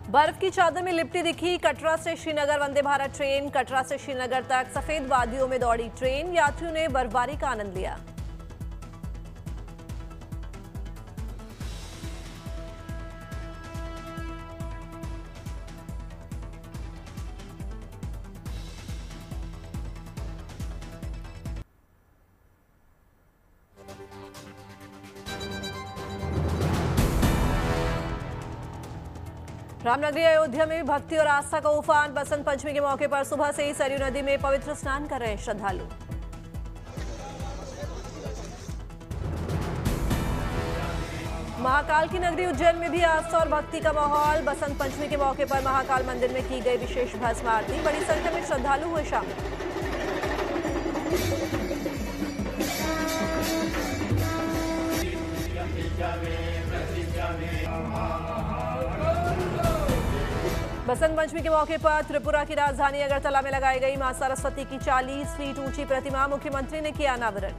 बर्फ की चादर में लिपटी दिखी कटरा से श्रीनगर वंदे भारत ट्रेन। कटरा से श्रीनगर तक सफेद वादियों में दौड़ी ट्रेन। यात्रियों ने बर्फबारी का आनंद लिया। रामनगरी अयोध्या में भी भक्ति और आस्था का उफान। बसंत पंचमी के मौके पर सुबह से ही सरयू नदी में पवित्र स्नान कर रहे हैं श्रद्धालु। महाकाल की नगरी उज्जैन में भी आस्था और भक्ति का माहौल। बसंत पंचमी के मौके पर महाकाल मंदिर में की गई विशेष भस्म आरती। बड़ी संख्या में श्रद्धालु हुए शामिल। बसंत पंचमी के मौके पर त्रिपुरा की राजधानी अगरतला में लगाई गई मां सरस्वती की 40 फीट ऊंची प्रतिमा। मुख्यमंत्री ने किया अनावरण।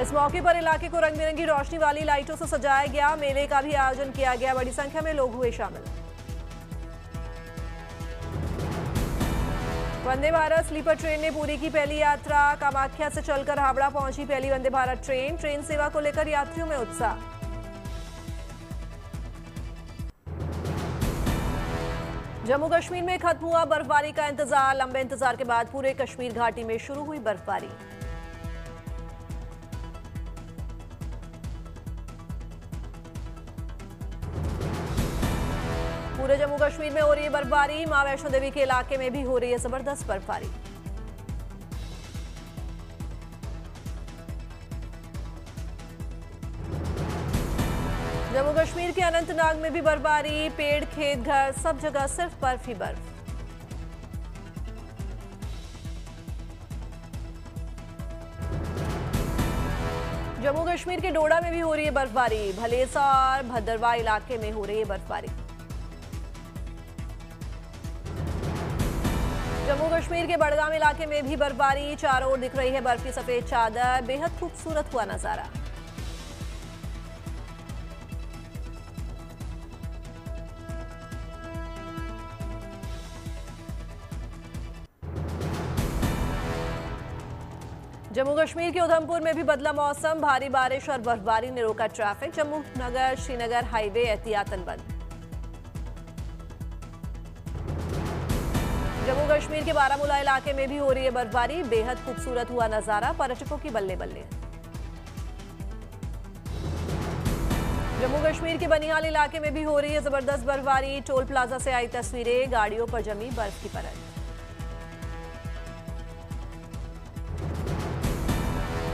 इस मौके पर इलाके को रंग बिरंगी रोशनी वाली लाइटों से सजाया गया। मेले का भी आयोजन किया गया। बड़ी संख्या में लोग हुए शामिल। वंदे भारत स्लीपर ट्रेन ने पूरी की पहली यात्रा। कामाख्या से चलकर हावड़ा पहुंची पहली वंदे भारत ट्रेन। ट्रेन सेवा को लेकर यात्रियों में उत्साह। जम्मू कश्मीर में खत्म हुआ बर्फबारी का इंतजार। लंबे इंतजार के बाद पूरे कश्मीर घाटी में शुरू हुई बर्फबारी। पूरे जम्मू कश्मीर में हो रही है बर्फबारी। मां वैष्णो देवी के इलाके में भी हो रही है जबरदस्त बर्फबारी। जम्मू कश्मीर के अनंतनाग में भी बर्फबारी। पेड़, खेत, घर, सब जगह सिर्फ बर्फ ही बर्फ। जम्मू कश्मीर के डोडा में भी हो रही है बर्फबारी। भलेसा और भद्रवाह इलाके में हो रही है बर्फबारी। जम्मू कश्मीर के बड़गाम इलाके में भी बर्फबारी। चारों ओर दिख रही है बर्फ की सफेद चादर। बेहद खूबसूरत हुआ नजारा। जम्मू कश्मीर के उधमपुर में भी बदला मौसम। भारी बारिश और बर्फबारी ने रोका ट्रैफिक। जम्मू नगर श्रीनगर हाईवे एहतियातन बंद। जम्मू कश्मीर के बारामूला इलाके में भी हो रही है बर्फबारी। बेहद खूबसूरत हुआ नजारा। पर्यटकों की बल्ले बल्ले। जम्मू कश्मीर के बनिहाल इलाके में भी हो रही है जबरदस्त बर्फबारी। टोल प्लाजा से आई तस्वीरें। गाड़ियों पर जमी बर्फ की परत।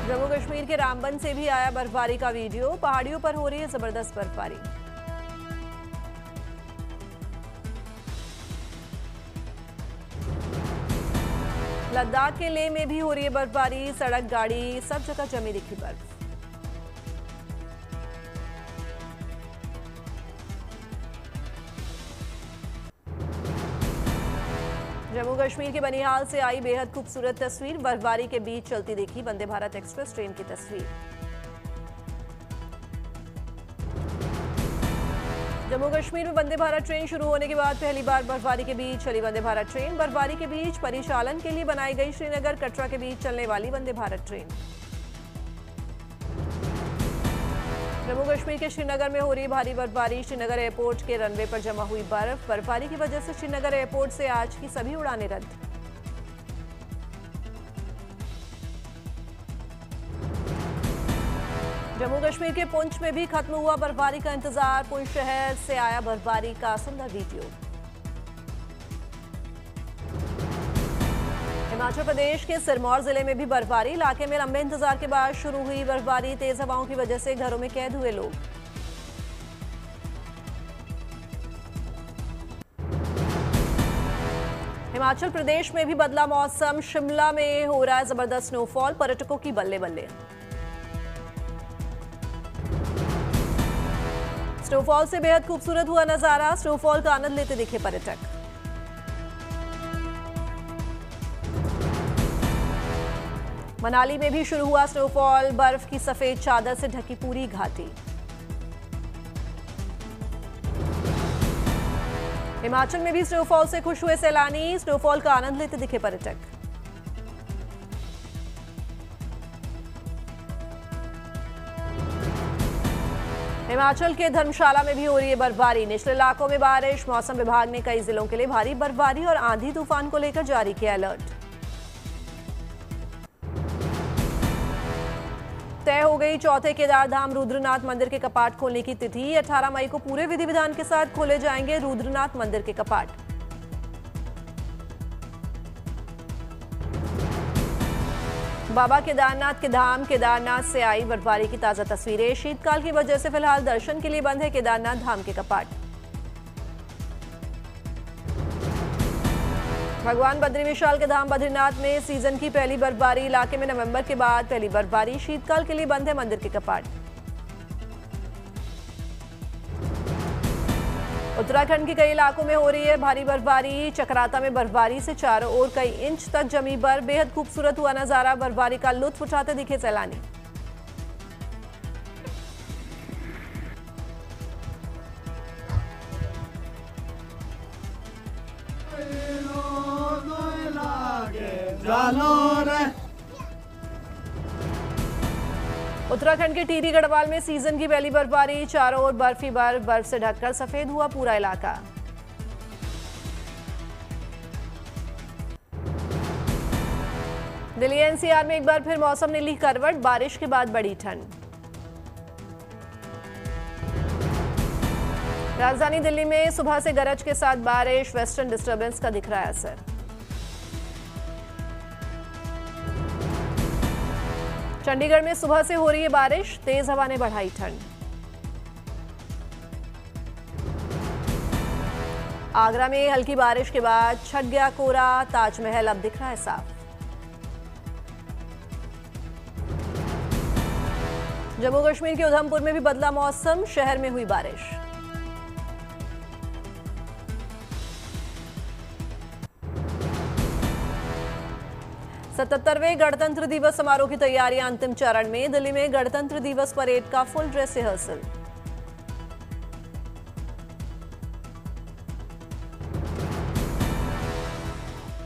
जम्मू कश्मीर के रामबन से भी आया बर्फबारी का वीडियो। पहाड़ियों पर हो रही है जबरदस्त बर्फबारी। लद्दाख के लेह में भी हो रही है बर्फबारी। सड़क, गाड़ी, सब जगह जमी दिखी बर्फ। जम्मू कश्मीर के बनिहाल से आई बेहद खूबसूरत तस्वीर। बर्फबारी के बीच चलती देखी वंदे भारत एक्सप्रेस ट्रेन की तस्वीर। जम्मू कश्मीर में वंदे भारत ट्रेन शुरू होने के बाद पहली बार बर्फबारी के बीच चली वंदे भारत ट्रेन। बर्फबारी के बीच परिचालन के लिए बनाई गई श्रीनगर कटरा के बीच चलने वाली वंदे भारत ट्रेन। जम्मू कश्मीर के श्रीनगर में हो रही भारी बर्फबारी। श्रीनगर एयरपोर्ट के रनवे पर जमा हुई बर्फ। बर्फबारी की वजह से श्रीनगर एयरपोर्ट से आज की सभी उड़ानें रद्द। जम्मू कश्मीर के पुंछ में भी खत्म हुआ बर्फबारी का इंतजार। पुंछ शहर से आया बर्फबारी का सुंदर वीडियो। हिमाचल प्रदेश के सिरमौर जिले में भी बर्फबारी। इलाके में लंबे इंतजार के बाद शुरू हुई बर्फबारी। तेज हवाओं की वजह से घरों में कैद हुए लोग। हिमाचल प्रदेश में भी बदला मौसम। शिमला में हो रहा है जबरदस्त स्नोफॉल। पर्यटकों की बल्ले बल्ले। स्नोफॉल से बेहद खूबसूरत हुआ नजारा। स्नोफॉल का आनंद लेते दिखे पर्यटक। मनाली में भी शुरू हुआ स्नोफॉल। बर्फ की सफेद चादर से ढकी पूरी घाटी। हिमाचल में भी स्नोफॉल से खुश हुए सैलानी, स्नोफॉल का आनंद लेते दिखे पर्यटक। हिमाचल के धर्मशाला में भी हो रही है बर्फबारी, निचले इलाकों में बारिश। मौसम विभाग ने कई जिलों के लिए भारी बर्फबारी और आंधी तूफान को लेकर जारी किया अलर्ट। तय हो गई चौथे केदारधाम रुद्रनाथ मंदिर के कपाट खोलने की तिथि। 18 मई को पूरे विधि विधान के साथ खोले जाएंगे रुद्रनाथ मंदिर के कपाट। बाबा केदारनाथ के धाम केदारनाथ से आई बर्फबारी की ताजा तस्वीरें। शीतकाल की वजह से फिलहाल दर्शन के लिए बंद है केदारनाथ धाम के कपाट। भगवान बद्री विशाल के धाम बद्रीनाथ में सीजन की पहली बर्फबारी। इलाके में नवंबर के बाद पहली बर्फबारी। शीतकाल के लिए बंद है मंदिर के कपाट। उत्तराखंड के कई इलाकों में हो रही है भारी बर्फबारी। चकराता में बर्फबारी से चारों ओर कई इंच तक जमी बर्फ। बेहद खूबसूरत हुआ नजारा। बर्फबारी का लुत्फ उठाते दिखे सैलानी। उत्तराखंड के टिहरी गढ़वाल में सीजन की पहली बर्फबारी। चारों ओर बर्फ ही बर्फ। बर्फ से ढककर सफेद हुआ पूरा इलाका। दिल्ली एनसीआर में एक बार फिर मौसम ने ली करवट। बारिश के बाद बढ़ी ठंड। राजधानी दिल्ली में सुबह से गरज के साथ बारिश। वेस्टर्न डिस्टर्बेंस का दिख रहा है असर। चंडीगढ़ में सुबह से हो रही है बारिश। तेज हवा ने बढ़ाई ठंड। आगरा में हल्की बारिश के बाद छट गया कोहरा। ताजमहल अब दिख रहा है साफ। जम्मू कश्मीर के उधमपुर में भी बदला मौसम। शहर में हुई बारिश। सतहत्तरवें गणतंत्र दिवस समारोह की तैयारियां अंतिम चरण में। दिल्ली में गणतंत्र दिवस परेड का फुल ड्रेस रिहर्सल।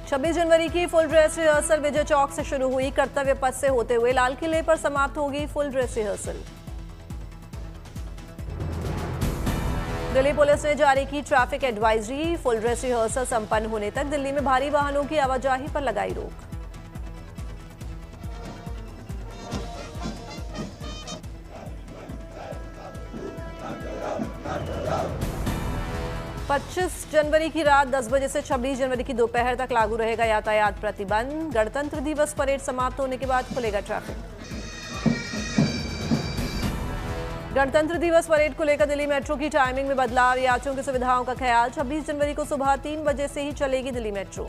छब्बीस जनवरी की full dress rehearsal Vijay Chowk से शुरू हुई। कर्तव्य पथ से होते हुए लाल किले पर समाप्त होगी full dress rehearsal. Delhi police ने जारी की traffic advisory. Full dress rehearsal संपन्न होने तक दिल्ली में भारी वाहनों की आवाजाही पर लगाई रोक। पच्चीस जनवरी की रात 10 बजे से 26 जनवरी की दोपहर तक लागू रहेगा यातायात प्रतिबंध। गणतंत्र दिवस परेड समाप्त होने के बाद खुलेगा ट्रैफिक। गणतंत्र दिवस परेड को लेकर दिल्ली मेट्रो की टाइमिंग में बदलाव। यात्रियों की सुविधाओं का ख्याल। 26 जनवरी को सुबह 3 बजे से ही चलेगी दिल्ली मेट्रो।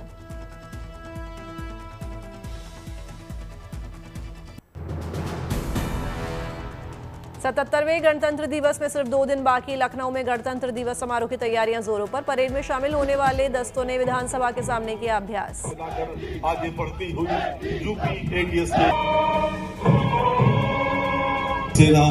सतहत्तरवें गणतंत्र दिवस में सिर्फ 2 दिन बाकी। लखनऊ में गणतंत्र दिवस समारोह की तैयारियां जोरों पर। परेड में शामिल होने वाले दस्तों ने विधानसभा के सामने किया अभ्यास। आगे बढ़ती हुई यूपी एटीएस के सेना।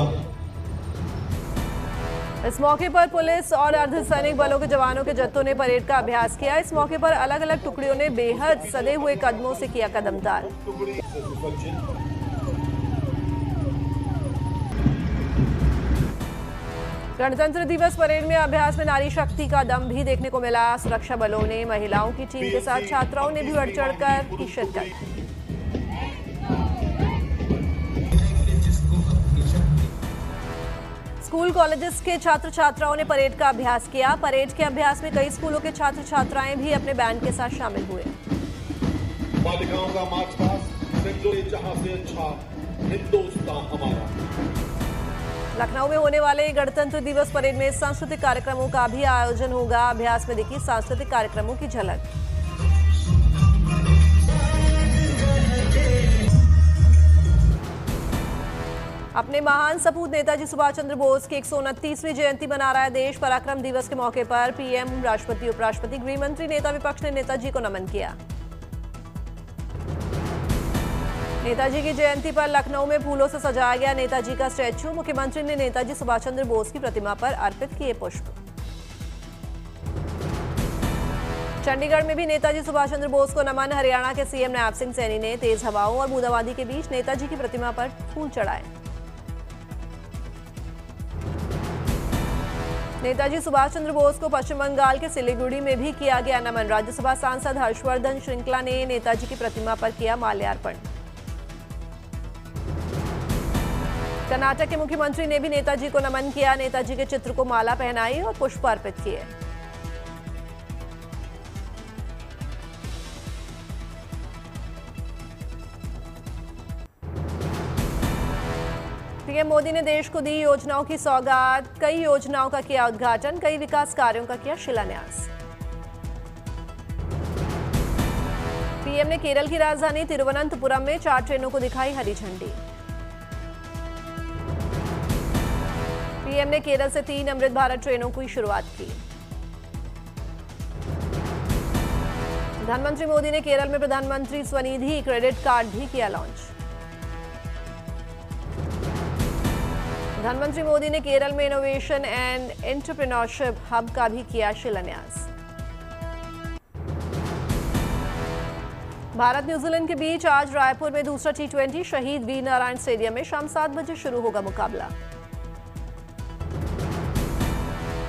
इस मौके पर पुलिस और अर्धसैनिक बलों के जवानों के जत्थों ने परेड का अभ्यास किया। इस मौके पर अलग अलग टुकड़ियों ने बेहद सदे हुए कदमों से किया कदमताल। गणतंत्र दिवस परेड में अभ्यास में नारी शक्ति का दम भी देखने को मिला। सुरक्षा बलों ने महिलाओं की टीम के साथ छात्राओं ने भी बढ़ चढ़कर की शिरकत। स्कूल कॉलेजेस के छात्र छात्राओं ने परेड का अभ्यास किया। परेड के अभ्यास में कई स्कूलों के छात्र छात्राएं भी अपने बैंड के साथ शामिल हुए। बालिकाओं का मार्च पास्ट, जहां से अच्छा हिंदुस्तान हमारा। लखनऊ में होने वाले गणतंत्र दिवस परेड में सांस्कृतिक कार्यक्रमों का भी आयोजन होगा। अभ्यास में दिखी सांस्कृतिक कार्यक्रमों की झलक। अपने महान सपूत नेताजी सुभाष चंद्र बोस की 129वीं जयंती मना रहा है देश। पराक्रम दिवस के मौके पर पीएम, राष्ट्रपति, उपराष्ट्रपति, गृह मंत्री, नेता विपक्ष ने नेताजी को नमन किया। नेताजी की जयंती पर लखनऊ में फूलों से सजाया गया नेताजी का स्टैच्यू। मुख्यमंत्री ने नेताजी सुभाष चंद्र बोस की प्रतिमा पर अर्पित किए पुष्प। चंडीगढ़ में भी नेताजी सुभाष चंद्र बोस को नमन। हरियाणा के सीएम नैब सिंह सैनी ने तेज हवाओं और बूंदाबांदी के बीच नेताजी की प्रतिमा पर फूल चढ़ाए। नेताजी सुभाष चंद्र बोस को पश्चिम बंगाल के सिलीगुड़ी में भी किया गया नमन। राज्यसभा सांसद हर्षवर्धन श्रृंखला ने नेताजी की प्रतिमा पर किया माल्यार्पण। कर्नाटक के मुख्यमंत्री ने भी नेताजी को नमन किया। नेताजी के चित्र को माला पहनाई और पुष्प अर्पित किए। पीएम मोदी ने देश को दी योजनाओं की सौगात। कई योजनाओं का किया उद्घाटन, कई विकास कार्यों का किया शिलान्यास। पीएम ने केरल की राजधानी तिरुवनंतपुरम में 4 ट्रेनों को दिखाई हरी झंडी। पीएम ने केरल से 3 अमृत भारत ट्रेनों की शुरुआत की। प्रधानमंत्री मोदी ने केरल में प्रधानमंत्री स्वनिधि क्रेडिट कार्ड भी किया लॉन्च। प्रधानमंत्री मोदी ने केरल में इनोवेशन एंड एंटरप्रेन्योरशिप हब का भी किया शिलान्यास। भारत न्यूजीलैंड के बीच आज रायपुर में दूसरा T20 शहीद वीर नारायण स्टेडियम में शाम 7 बजे शुरू होगा मुकाबला।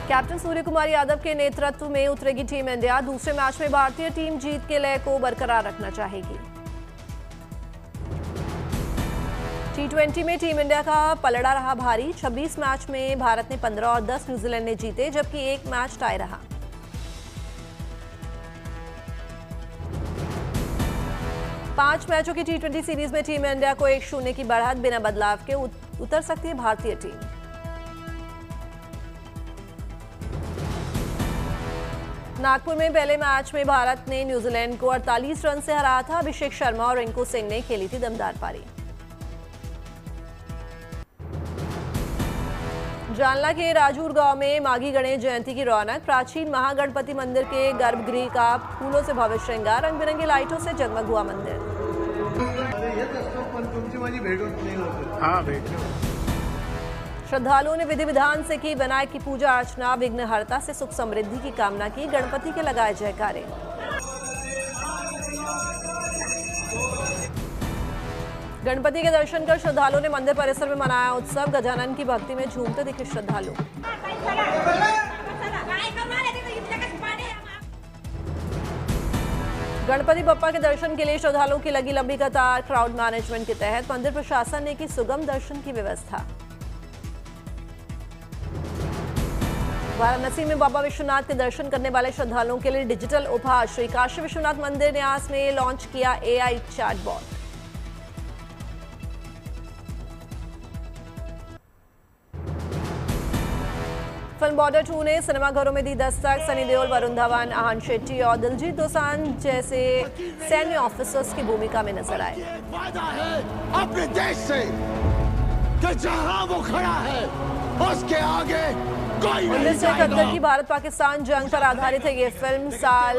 कैप्टन सूर्य कुमार यादव के नेतृत्व में उतरेगी टीम इंडिया। दूसरे मैच में भारतीय टीम जीत के लय को बरकरार रखना चाहेगी। T20 में टीम इंडिया का पलड़ा रहा भारी। 26 मैच में भारत ने 15 और 10 न्यूजीलैंड ने जीते, जबकि एक मैच टाई रहा। पांच मैचों की T20 सीरीज में टीम इंडिया को 1-0 की बढ़त। बिना बदलाव के उतर सकती है भारतीय टीम। नागपुर में पहले मैच में भारत ने न्यूजीलैंड को 48 रन से हराया था। अभिषेक शर्मा और रिंकू सिंह ने खेली थी दमदार पारी। जालना के राजूर गांव में माघी गणेश जयंती की रौनक। प्राचीन महागणपति मंदिर के गर्भगृह का फूलों से भव्य श्रृंगार। रंग बिरंगी लाइटों से जगमग हुआ मंदिर। श्रद्धालुओं ने विधि विधान से की विनायक की पूजा अर्चना। विघ्नहर्ता से सुख समृद्धि की कामना की। गणपति के लगाए जयकारे। गणपति के दर्शन कर श्रद्धालुओं ने मंदिर परिसर में मनाया उत्सव। गजानन की भक्ति में झूमते दिखे श्रद्धालु। गणपति बप्पा के दर्शन के लिए श्रद्धालुओं की लगी लंबी कतार। क्राउड मैनेजमेंट के तहत मंदिर प्रशासन ने की सुगम दर्शन की व्यवस्था। वाराणसी में बाबा विश्वनाथ के दर्शन करने वाले श्रद्धालुओं के लिए डिजिटल उपहार। श्री काशी विश्वनाथ मंदिर न्यास ने लॉन्च किया AI चैटबॉट। फिल्म बॉर्डर 2 ने सिनेमाघरों में दी दस्तक। सनी देओल, वरुण धवन, आहान शेट्टी और दिलजीत दोसांझ जैसे सैन्य ऑफिसर्स की भूमिका में नजर आए। वादा है अपने देश से कि जहां वो खड़ा है उसके आगे कोई नहीं 1971 की भारत पाकिस्तान जंग पर आधारित है ये फिल्म। साल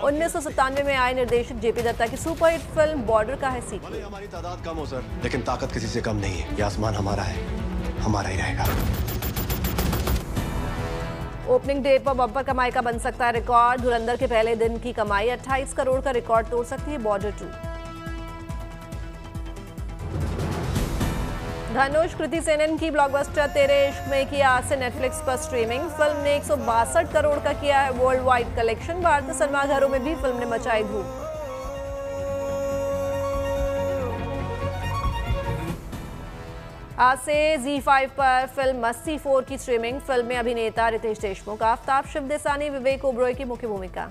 1997 में आए निर्देशक JP दत्ता की सुपरहिट फिल्म बॉर्डर का है सीक्वल। हमारी तादाद कम हो सर, लेकिन ताकत किसी से कम नहीं है। ये आसमान हमारा है, हमारा ही रहेगा। ओपनिंग डे पर बम्पर कमाई का बन सकता है रिकॉर्ड। धुरंधर के पहले दिन की कमाई 28 करोड़ का रिकॉर्ड तोड़ सकती है बॉर्डर 2। धनुष कृति सेनन की ब्लॉकबस्टर तेरे इश्क में की आज से नेटफ्लिक्स पर स्ट्रीमिंग। फिल्म ने 162 करोड़ का किया है वर्ल्ड वाइड कलेक्शन। भारतीय सिनेमाघरों में भी फिल्म ने मचाई धूम। आज से ZEE5 पर फिल्म मस्ती 4 की स्ट्रीमिंग। फिल्म में अभिनेता रितेश देशमुख, आफ्ताब शिवदेसानी, विवेक ओबरॉय की मुख्य भूमिका।